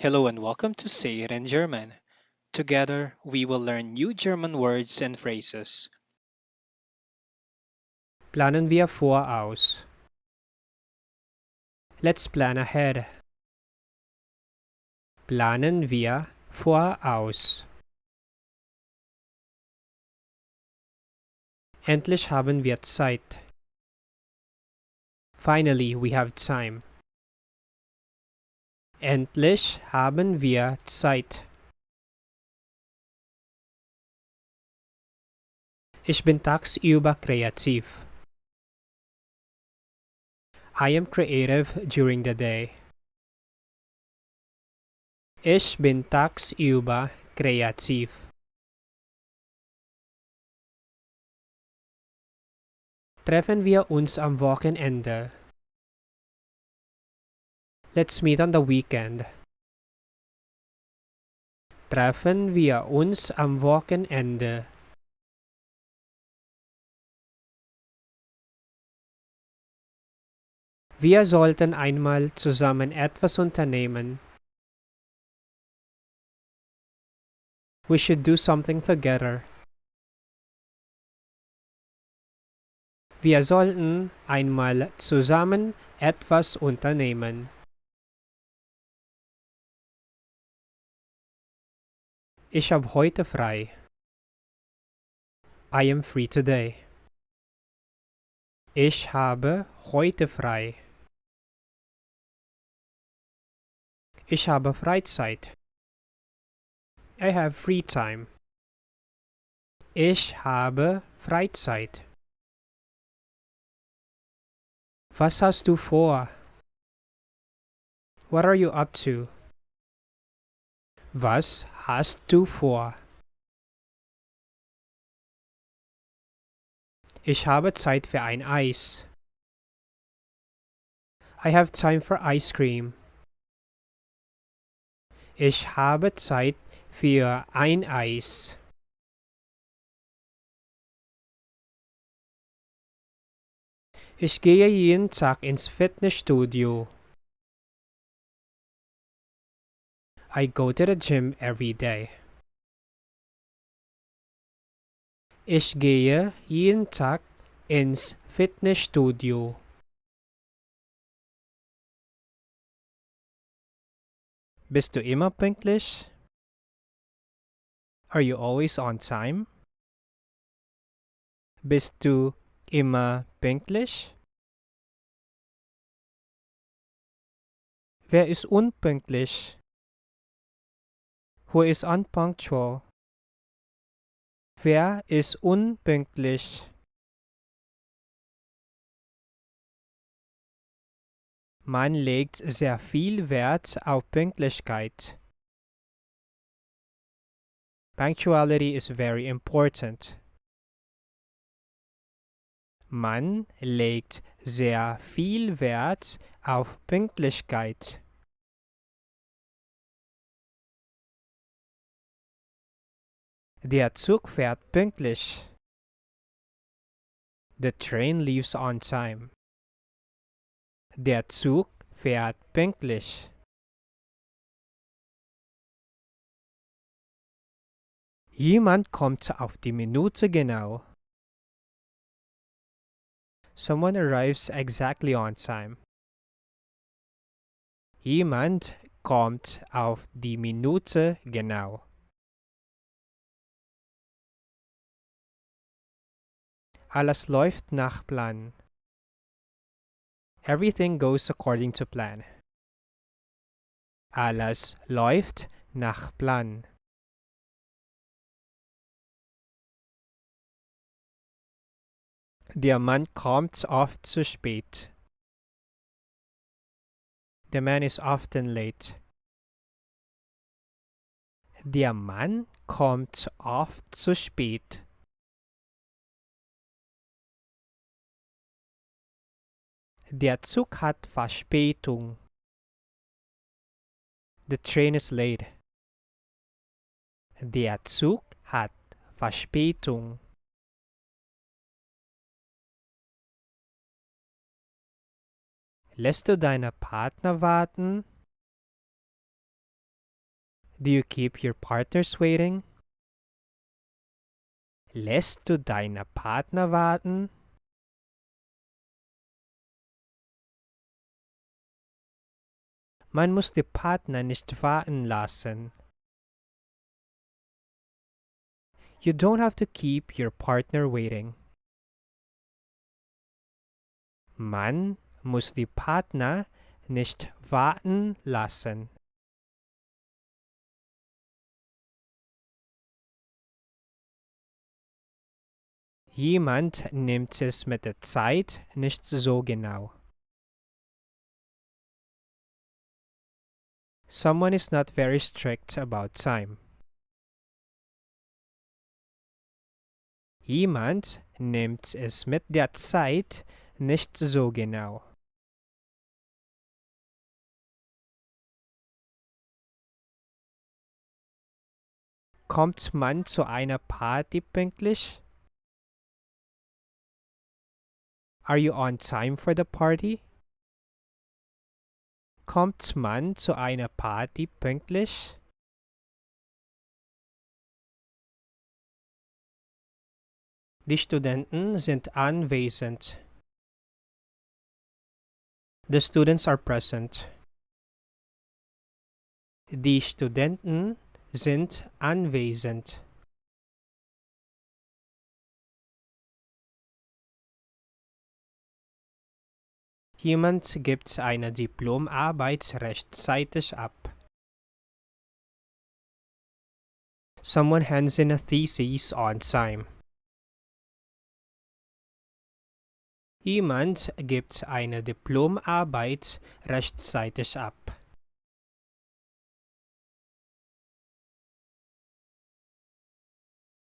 Hello and welcome to Say It in German. Together, we will learn new German words and phrases. Planen wir voraus. Let's plan ahead. Planen wir voraus. Endlich haben wir Zeit. Finally, we have time. Endlich haben wir Zeit. Ich bin tagsüber kreativ. I am creative during the day. Ich bin tagsüber kreativ. Treffen wir uns am Wochenende. Let's meet on the weekend. Treffen wir uns am Wochenende. Wir sollten einmal zusammen etwas unternehmen. We should do something together. Wir sollten einmal zusammen etwas unternehmen. Ich habe heute frei. I am free today. Ich habe heute frei. Ich habe Freizeit. I have free time. Ich habe Freizeit. Was hast du vor? What are you up to? Was hast du vor? Ich habe Zeit für ein Eis. I have time for ice cream. Ich habe Zeit für ein Eis. Ich gehe jeden Tag ins Fitnessstudio. I go to the gym every day. Ich gehe jeden Tag ins Fitnessstudio. Bist du immer pünktlich? Are you always on time? Bist du immer pünktlich? Wer ist unpünktlich? Who is unpunctual? Wer ist unpünktlich? Man legt sehr viel Wert auf Pünktlichkeit. Punctuality is very important. Man legt sehr viel Wert auf Pünktlichkeit. Der Zug fährt pünktlich. The train leaves on time. Der Zug fährt pünktlich. Jemand kommt auf die Minute genau. Someone arrives exactly on time. Jemand kommt auf die Minute genau. Alles läuft nach Plan. Everything goes according to plan. Alles läuft nach Plan. Der Mann kommt oft zu spät. The man is often late. Der Mann kommt oft zu spät. Der Zug hat Verspätung. The train is late. Der Zug hat Verspätung. Lässt du deinen Partner warten? Do you keep your partners waiting? Lässt du deine Partner warten? Man muss die Partner nicht warten lassen. You don't have to keep your partner waiting. Man muss die Partner nicht warten lassen. Jemand nimmt es mit der Zeit nicht so genau. Someone is not very strict about time. Jemand nimmt es mit der Zeit nicht so genau. Kommt man zu einer Party pünktlich? Are you on time for the party? Kommt man zu einer Party pünktlich? Die Studenten sind anwesend. The students are present. Die Studenten sind anwesend. Jemand gibt eine Diplomarbeit rechtzeitig ab. Someone hands in a thesis on time. Jemand gibt eine Diplomarbeit rechtzeitig ab.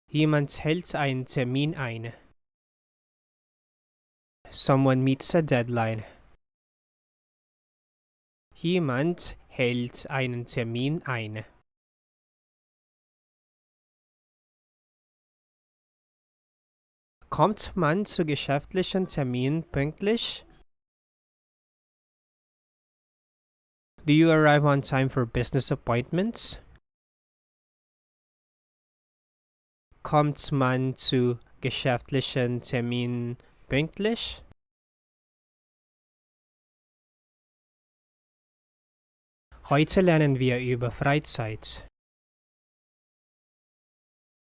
Jemand hält einen Termin ein. Someone meets a deadline. Jemand hält einen Termin ein. Kommt man zu geschäftlichen Terminen pünktlich? Do you arrive on time for business appointments? Kommt man zu geschäftlichen Terminen pünktlich? Heute lernen wir über Freizeit.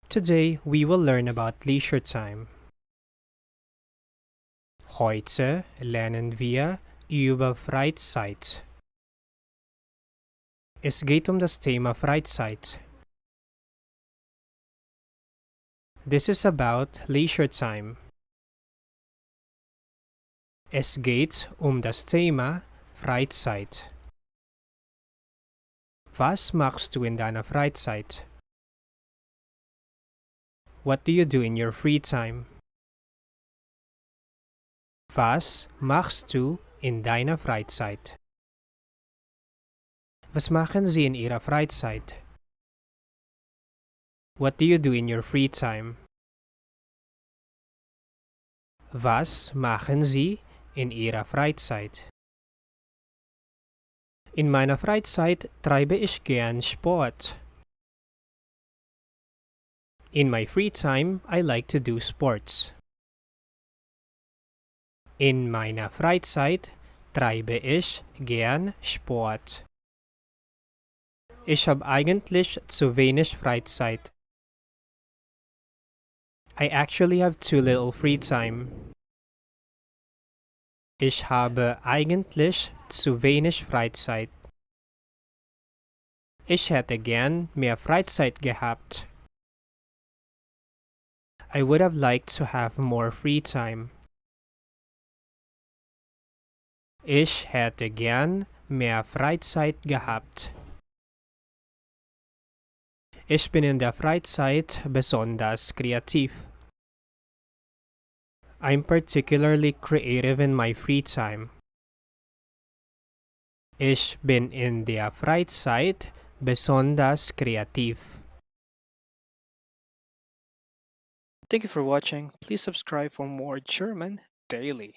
Today we will learn about leisure time. Heute lernen wir über Freizeit. Es geht das Thema Freizeit. This is about leisure time. Es geht das Thema Freizeit. Was machst du in deiner Freizeit? What do you do in your free time? Was machst du in deiner Freizeit? Was machen Sie in Ihrer Freizeit? What do you do in your free time? Was machen Sie in Ihrer Freizeit? In meiner Freizeit treibe ich gern Sport. In my free time, I like to do sports. In meiner Freizeit treibe ich gern Sport. Ich habe eigentlich zu wenig Freizeit. I actually have too little free time. Ich habe eigentlich zu wenig Freizeit. Ich hätte gern mehr Freizeit gehabt. I would have liked to have more free time. Ich hätte gern mehr Freizeit gehabt. Ich bin in der Freizeit besonders kreativ. I'm particularly creative in my free time. Ich bin in der Freizeit besonders kreativ. Thank you for watching. Please subscribe for more German daily.